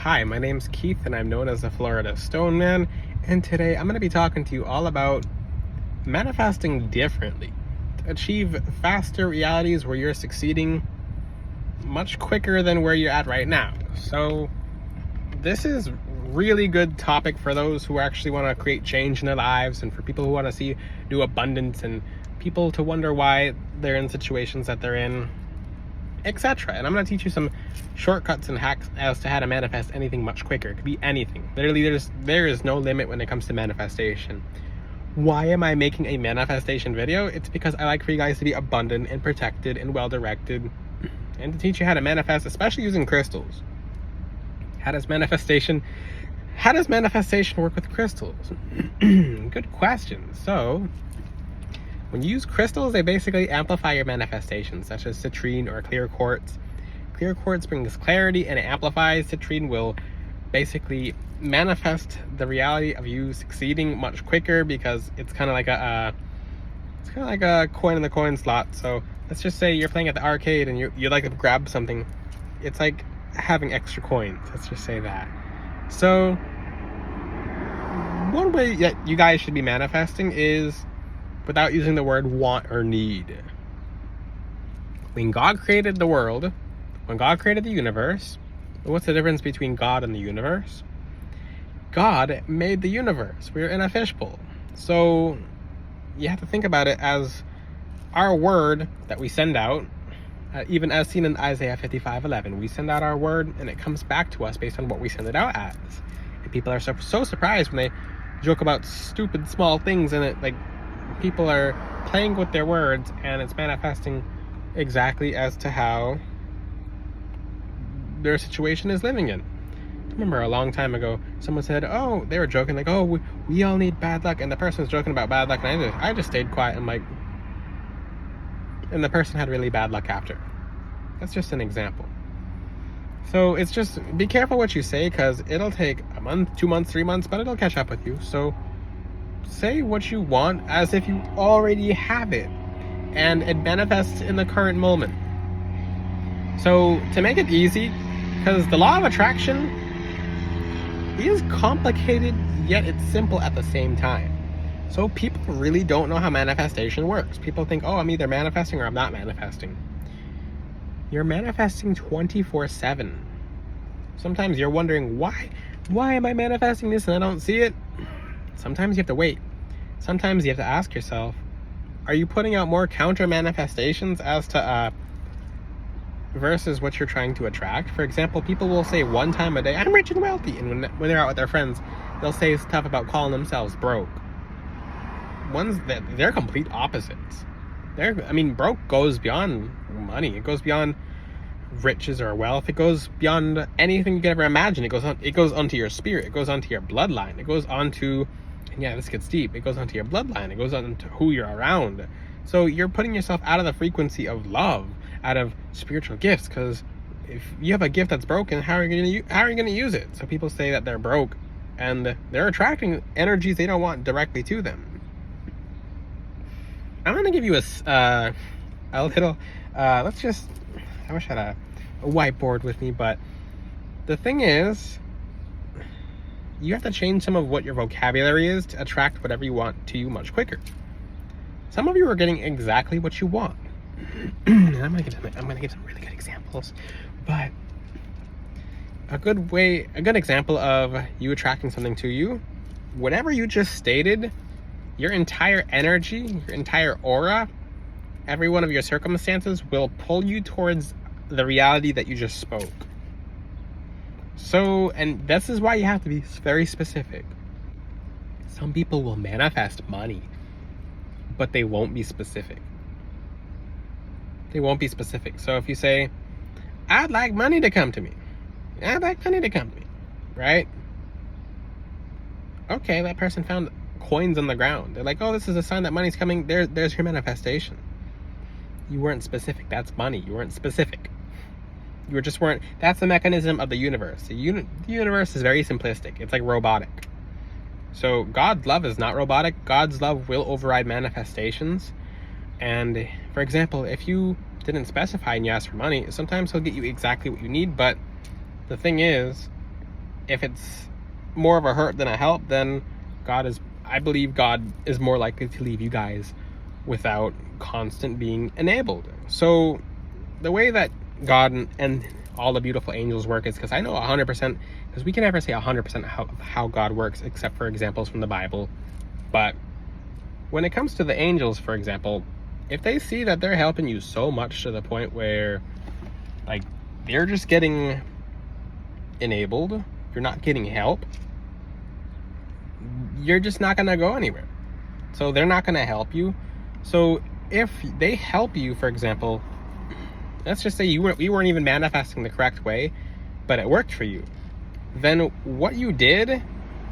Hi, my name's Keith and I'm known as the Florida Stone Man, and today I'm going to be talking to you all about manifesting differently to achieve faster realities where you're succeeding much quicker than where you're at right now. So this is really good topic for those who actually want to create change in their lives, and for people who want to see new abundance, and people to wonder why they're in situations that they're in, etc. And I'm going to teach you some shortcuts and hacks as to how to manifest anything much quicker. It could be anything. Literally, there is no limit when it comes to manifestation. Why am I making a manifestation video? It's because I like for you guys to be abundant and protected and well-directed, and to teach you how to manifest, especially using crystals. How does manifestation work with crystals? Good question. So when you use crystals, they basically amplify your manifestations, such as citrine or clear quartz. Clear quartz brings clarity and it amplifies. Citrine will basically manifest the reality of you succeeding much quicker, because it's kind of like a coin in the coin slot. So let's just say you're playing at the arcade and you like to grab something. It's like having extra coins. Let's just say that. So one way that you guys should be manifesting is without using the word want or need. When God created the world, when God created the universe, what's the difference between God and the universe? God made the universe. We're in a fishbowl. So you have to think about it as our word that we send out, even as seen in Isaiah 55:11. We send out our word and it comes back to us based on what we send it out as. And people are so surprised when they joke about stupid small things, and people are playing with their words and it's manifesting exactly as to how their situation is living in. I remember a long time ago, someone said, oh, they were joking, like, oh, we all need bad luck, and the person was joking about bad luck, and I just stayed quiet, and the person had really bad luck after. That's just an example. So it's just, be careful what you say, because it'll take a month, 2 months, 3 months, but it'll catch up with you. So say what you want as if you already have it, and it manifests in the current moment. So to make it easy, because the law of attraction is complicated, yet it's simple at the same time. So people really don't know how manifestation works. People think, oh, I'm either manifesting or I'm not manifesting. You're manifesting 24/7. Sometimes you're wondering, why am I manifesting this and I don't see it? Sometimes you have to wait. Sometimes you have to ask yourself, are you putting out more counter manifestations as to versus what you're trying to attract? For example, people will say one time a day, I'm rich and wealthy, and when they're out with their friends, they'll say stuff about calling themselves broke. They're complete opposites. Broke goes beyond money. It goes beyond riches or wealth. It goes beyond anything you could ever imagine. It goes onto your spirit. It goes onto your bloodline. It goes onto, yeah, this gets deep. It goes onto your bloodline. It goes on to who you're around. So you're putting yourself out of the frequency of love, out of spiritual gifts, because if you have a gift that's broken, how are you going to use it? So people say that they're broke, and they're attracting energies they don't want directly to them. I'm going to give you a little, I wish I had a whiteboard with me, but the thing is, you have to change some of what your vocabulary is to attract whatever you want to you much quicker. Some of you are getting exactly what you want. I'm gonna give some really good examples, but a good example of you attracting something to you, whatever you just stated, your entire energy, your entire aura, every one of your circumstances will pull you towards the reality that you just spoke. So, and this is why you have to be very specific. Some people will manifest money, but they won't be specific. They won't be specific. So if you say, I'd like money to come to me. I'd like money to come to me, right? Okay, that person found coins on the ground. They're like, oh, this is a sign that money's coming. There's your manifestation. You weren't specific. That's money. You weren't specific. You just weren't. That's the mechanism of the universe. The universe is very simplistic. It's like robotic. So God's love is not robotic. God's love will override manifestations. And for example, if you didn't specify and you asked for money, sometimes he'll get you exactly what you need. But the thing is, if it's more of a hurt than a help, then I believe God is more likely to leave you guys without constant being enabled. So the way that God and all the beautiful angels work is, because I know 100%, because we can never say 100% how God works except for examples from the Bible. But when it comes to the angels, for example, if they see that they're helping you so much to the point where like they're just getting enabled, you're not getting help, you're just not going to go anywhere. So they're not going to help you. So if they help you, for example, let's just say you weren't even manifesting the correct way, but it worked for you, then what you did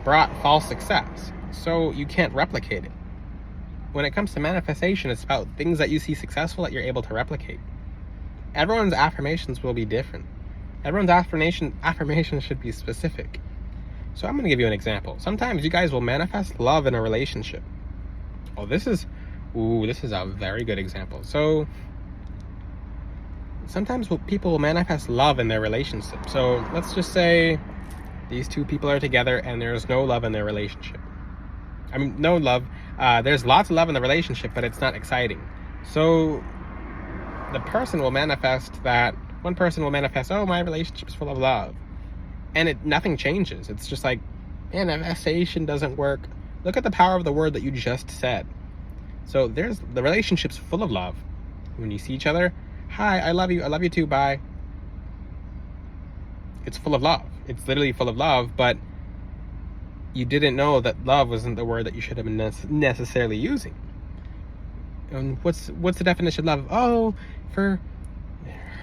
brought false success. So you can't replicate it. When it comes to manifestation, it's about things that you see successful that you're able to replicate. Everyone's affirmations will be different. Everyone's affirmations should be specific. So I'm going to give you an example. Sometimes you guys will manifest love in a relationship. Oh, this is a very good example. So sometimes people will manifest love in their relationship. So let's just say these two people are together and there's no love in their relationship. I mean, no love. There's lots of love in the relationship, but it's not exciting. So the person will manifest that. One person will manifest, oh, my relationship is full of love. And nothing changes. It's just like, manifestation doesn't work. Look at the power of the word that you just said. So the relationship's full of love. When you see each other, hi, I love you too, bye. It's full of love. It's literally full of love, but you didn't know that love wasn't the word that you should have been necessarily using. And what's the definition of love? Oh, for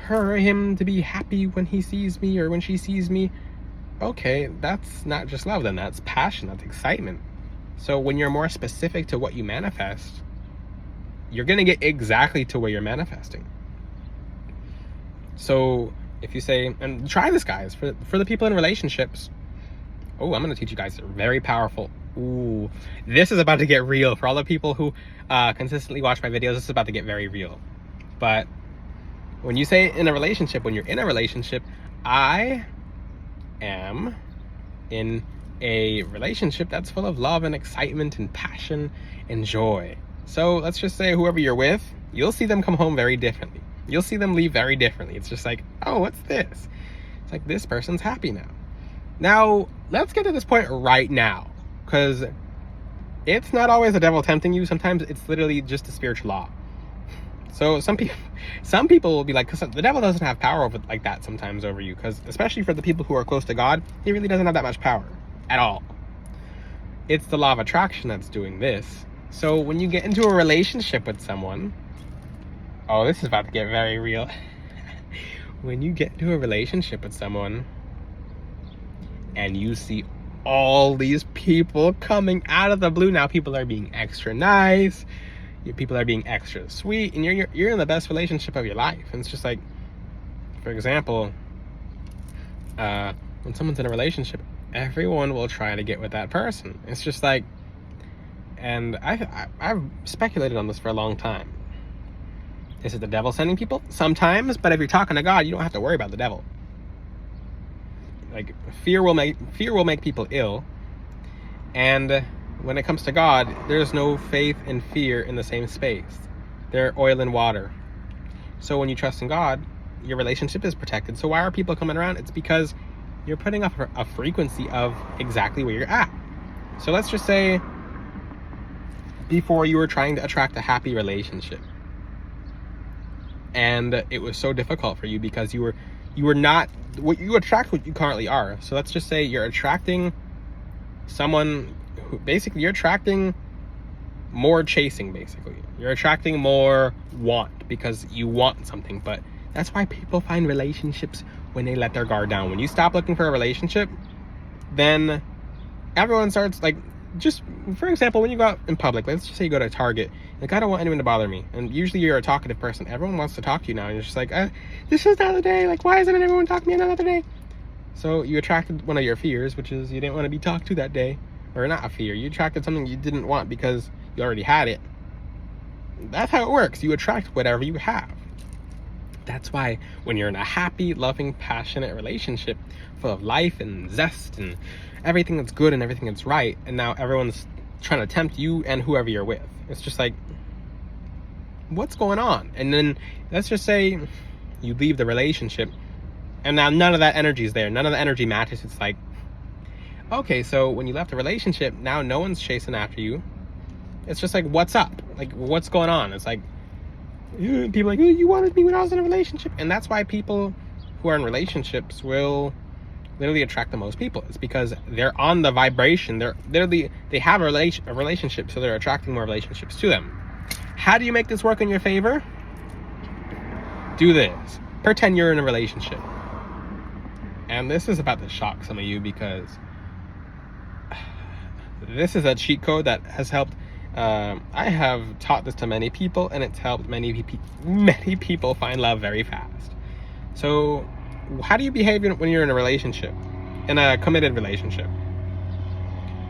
him to be happy when he sees me or when she sees me. Okay, that's not just love then, that's passion, that's excitement. So when you're more specific to what you manifest, you're gonna get exactly to where you're manifesting. So if you say, and try this, guys, for the people in relationships. Oh, I'm gonna teach you guys very powerful. Ooh, this is about to get real. For all the people who consistently watch my videos, this is about to get very real. But when you say when you're in a relationship, I am in a relationship that's full of love and excitement and passion and joy. So let's just say whoever you're with, you'll see them come home very differently. You'll see them leave very differently. It's just like, oh, what's this? It's like, this person's happy now. Now, let's get to this point right now, because it's not always the devil tempting you. Sometimes it's literally just a spiritual law. So some people will be like, because the devil doesn't have power over like that sometimes over you, because especially for the people who are close to God, he really doesn't have that much power at all. It's the law of attraction that's doing this. So when you get into a relationship with someone, oh, this is about to get very real. When you get into a relationship with someone and you see all these people coming out of the blue, now people are being extra nice, people are being extra sweet, and you're in the best relationship of your life. And it's just like, for example, when someone's in a relationship, everyone will try to get with that person. It's just like, and I've speculated on this for a long time. Is it the devil sending people? Sometimes, but if you're talking to God, you don't have to worry about the devil. Like, fear will make people ill, and when it comes to God, there's no faith and fear in the same space. They're oil and water. So when you trust in God, your relationship is protected. So why are people coming around? It's because you're putting up a frequency of exactly where you're at. So let's just say before you were trying to attract a happy relationship, and it was so difficult for you because you were not what you attract what you currently are. So let's just say you're attracting someone who basically you're attracting more chasing. Basically you're attracting more want because you want something. But that's why people find relationships when they let their guard down. When you stop looking for a relationship, then everyone starts, like, just for example, when you go out in public, let's just say you go to Target, like, I don't want anyone to bother me, and usually you're a talkative person, everyone wants to talk to you now, and you're just like, this is the other day, like, why isn't everyone talking to me another day? So you attracted one of your fears, which is you didn't want to be talked to that day. Or not a fear, you attracted something you didn't want because you already had it. That's how it works. You attract whatever you have. That's why when you're in a happy, loving, passionate relationship full of life and zest and everything that's good and everything that's right, and now everyone's trying to tempt you and whoever you're with, it's just like, what's going on? And then let's just say you leave the relationship and now none of that energy is there. None of the energy matches. It's like, okay, so when you left the relationship, now no one's chasing after you. It's just like, what's up? Like, what's going on? It's like, people are like, oh, you wanted me when I was in a relationship. And that's why people who are in relationships will literally attract the most people. It's because they're on the vibration. They have a relationship, so they're attracting more relationships to them. How do you make this work in your favor? Do this. Pretend you're in a relationship. And this is about to shock some of you, because this is a cheat code that has helped. I have taught this to many people, and it's helped many people find love very fast. So how do you behave when you're in a relationship, in a committed relationship?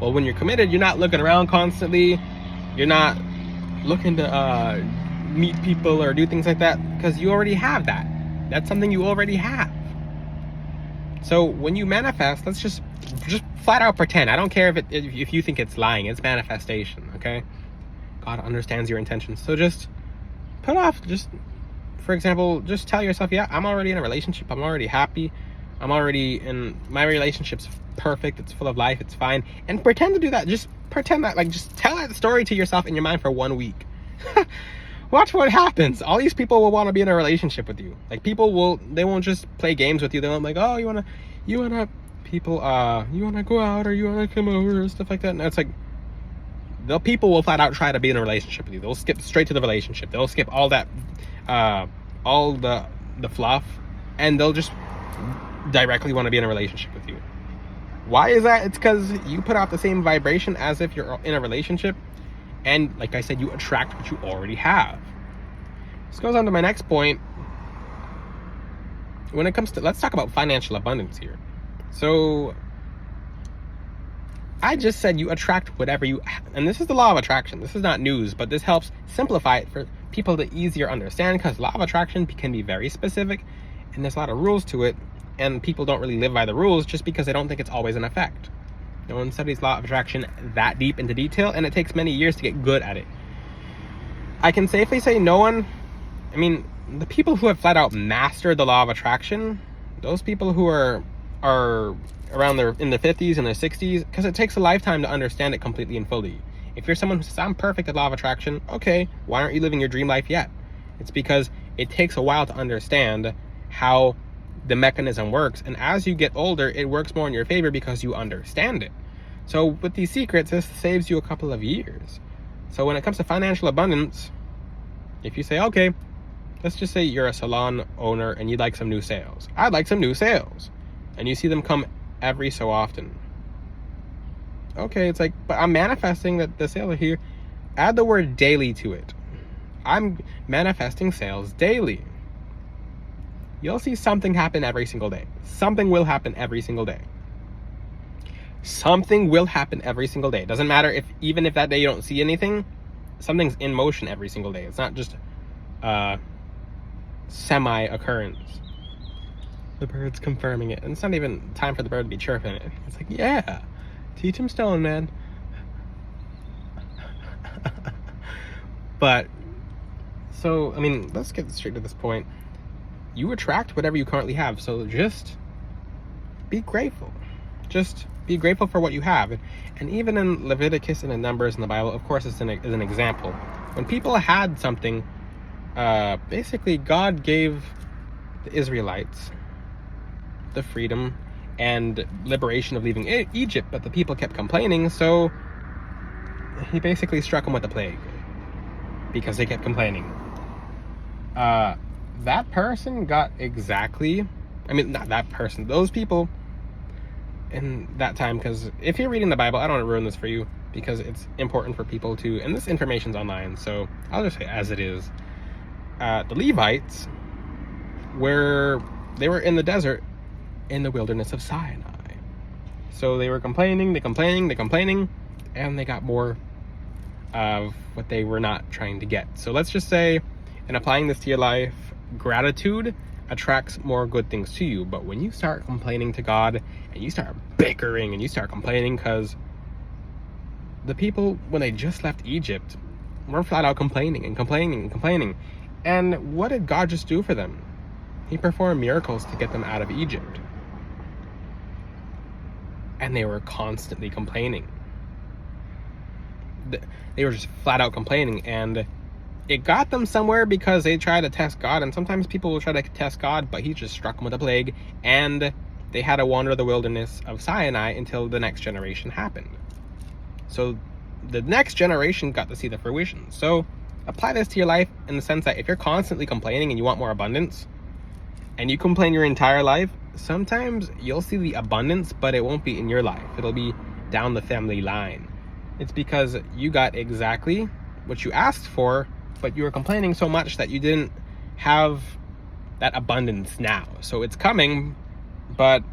Well, when you're committed, you're not looking around constantly. You're not looking to meet people or do things like that, because you already have that. That's something you already have. So when you manifest, let's just flat out pretend. I don't care if you think it's lying. It's manifestation, okay? God understands your intentions. So just put off, for example, just tell yourself, yeah, I'm already in a relationship. I'm already happy. I'm already in, my relationship's perfect. It's full of life. It's fine. And pretend to do that. Just pretend that, like, just tell that story to yourself in your mind for 1 week. Watch what happens. All these people will want to be in a relationship with you. Like, they won't just play games with you. They won't be like, oh, you wanna go out, or you wanna come over, or stuff like that. And it's like, the people will flat out try to be in a relationship with you. They'll skip straight to the relationship. They'll skip all that, all the fluff, and they'll just directly want to be in a relationship with you. Why is that? It's because you put out the same vibration as if you're in a relationship. And like I said, you attract what you already have. This goes on to my next point. When it comes to, let's talk about financial abundance here. So I just said you attract whatever you, and this is the law of attraction. This is not news, but this helps simplify it for people to easier understand, because law of attraction can be very specific, and there's a lot of rules to it, and people don't really live by the rules just because they don't think it's always in effect. No one studies law of attraction that deep into detail, and it takes many years to get good at it. I can safely say the people who have flat out mastered the law of attraction, those people who are around in their 50s and their 60s, because it takes a lifetime to understand it completely and fully. If you're someone who says, I'm perfect at law of attraction, okay, why aren't you living your dream life yet? It's because it takes a while to understand how the mechanism works, and as you get older, it works more in your favor because you understand it. So with these secrets, this saves you a couple of years. So when it comes to financial abundance, if you say, okay, let's just say you're a salon owner and you'd like some new sales. I'd like some new sales. And you see them come every so often. Okay, it's like, but I'm manifesting that the sales are here. Add the word daily to it. I'm manifesting sales daily. You'll see something happen every single day. Something will happen every single day. Something will happen every single day. It doesn't matter even if that day you don't see anything, something's in motion every single day. It's not just semi-occurrence. The bird's confirming it. And it's not even time for the bird to be chirping it. It's like, yeah, teach him stone, man. But, so, let's get straight to this point. You attract whatever you currently have, so just be grateful. Just be grateful for what you have. And even in Leviticus and in Numbers in the Bible, of course, it's an example. When people had something, basically God gave the Israelites the freedom and liberation of leaving Egypt, but the people kept complaining, so he basically struck them with a plague because they kept complaining. That person got exactly, not that person, those people in that time, because if you're reading the Bible, I don't want to ruin this for you because it's important for people to, and this information's online, so I'll just say as it is. The Levites they were in the desert in the wilderness of Sinai. So they were complaining, and they got more of what they were not trying to get. So let's just say, in applying this to your life, gratitude attracts more good things to you. But when you start complaining to God and you start bickering and you start complaining, because the people, when they just left Egypt, were flat out complaining and complaining and complaining. And what did God just do for them? He performed miracles to get them out of Egypt. And they were constantly complaining. They were just flat out complaining, and it got them somewhere because they tried to test God. And sometimes people will try to test God, but he just struck them with a plague, and they had to wander the wilderness of Sinai until the next generation happened. So the next generation got to see the fruition. So apply this to your life in the sense that if you're constantly complaining and you want more abundance, and you complain your entire life, sometimes you'll see the abundance, but it won't be in your life. It'll be down the family line. It's because you got exactly what you asked for, but you were complaining so much that you didn't have that abundance now. So it's coming, but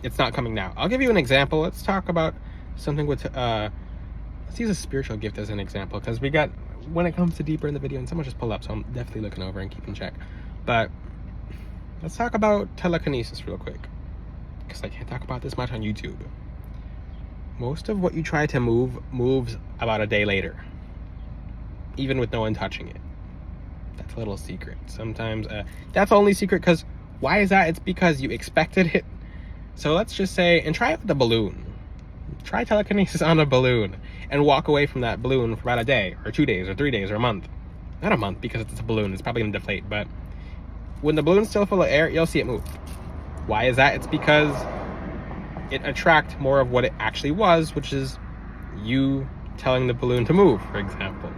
it's not coming now. I'll give you an example. Let's talk about something with, let's use a spiritual gift as an example, because we got, when it comes to deeper in the video, and someone just pulled up, so I'm definitely looking over and keeping check. But let's talk about telekinesis real quick, because I can't talk about this much on YouTube. Most of what you try to move moves about a day later, even with no one touching it. That's a little secret. Sometimes that's the only secret, because why is that? It's because you expected it. So let's just say, and try it with the balloon. Try telekinesis on a balloon and walk away from that balloon for about a day or 2 days or 3 days or a month. Not a month, because it's a balloon, it's probably gonna deflate, but when the balloon's still full of air, you'll see it move. Why is that? It's because it attracts more of what it actually was, which is you telling the balloon to move, for example.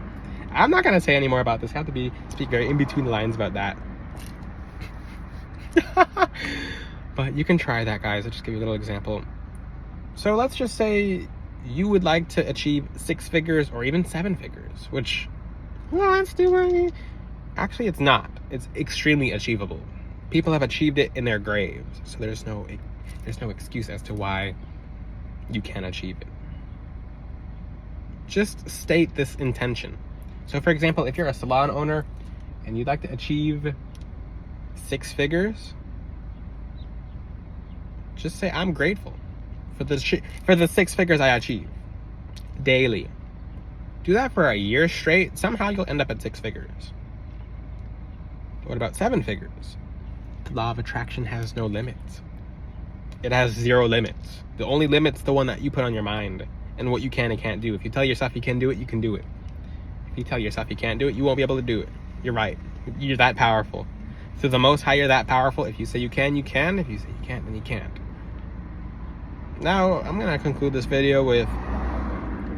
I'm not going to say any more about this. I have to speak very in between the lines about that. But you can try that, guys. I'll just give you a little example. So let's just say you would like to achieve 6 figures or even 7 figures, which, well, let's do it. Actually, it's not. It's extremely achievable. People have achieved it in their graves, so there's no excuse as to why you can't achieve it. Just state this intention. So, for example, if you're a salon owner and you'd like to achieve 6 figures, just say, I'm grateful for the 6 figures I achieve daily. Do that for a year straight. Somehow you'll end up at 6 figures. What about 7 figures? The law of attraction has no limits. It has 0 limits. The only limit's the one that you put on your mind and what you can and can't do. If you tell yourself you can do it, you can do it. If you tell yourself you can't do it, you won't be able to do it. You're right. You're that powerful. So the Most High, you're that powerful. If you say you can, you can. If you say you can't, then you can't. Now, I'm going to conclude this video with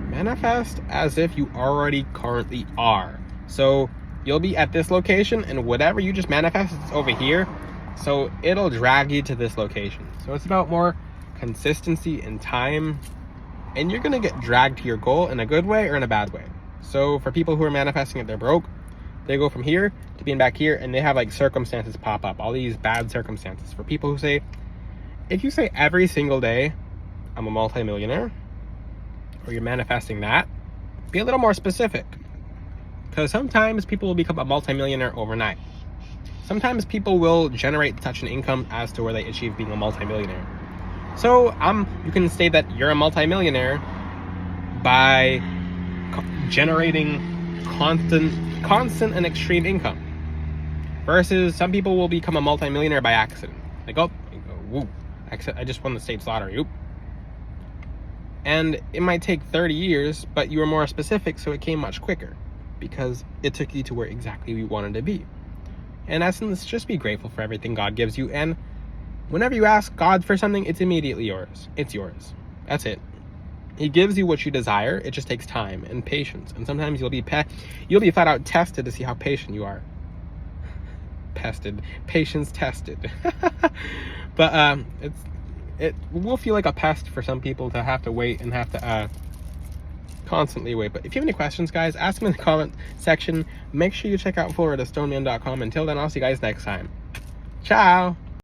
manifest as if you already currently are. So you'll be at this location, and whatever you just manifested is over here. So it'll drag you to this location. So it's about more consistency and time. And you're going to get dragged to your goal in a good way or in a bad way. So for people who are manifesting it, they're broke. They go from here to being back here, and they have like circumstances pop up. All these bad circumstances. For people who say, if you say every single day, I'm a multimillionaire, or you're manifesting that, be a little more specific. Because sometimes people will become a multimillionaire overnight. Sometimes people will generate such an income as to where they achieve being a multimillionaire. So you can say that you're a multimillionaire by generating constant and extreme income. Versus some people will become a multimillionaire by accident. Like, oh, woo, I just won the state's lottery. Oop. And it might take 30 years, but you were more specific, so it came much quicker because it took you to where exactly you wanted to be. In essence, just be grateful for everything God gives you, and whenever you ask God for something, it's immediately yours. It's yours. That's it. He gives you what you desire. It just takes time and patience, and sometimes you'll be flat out tested to see how patient you are. Patience tested. But it will feel like a pest for some people to have to wait and have to constantly wait. But if you have any questions, guys, ask them in the comment section. Make sure you check out FloridaStoneman.com. Until then, I'll see you guys next time. Ciao.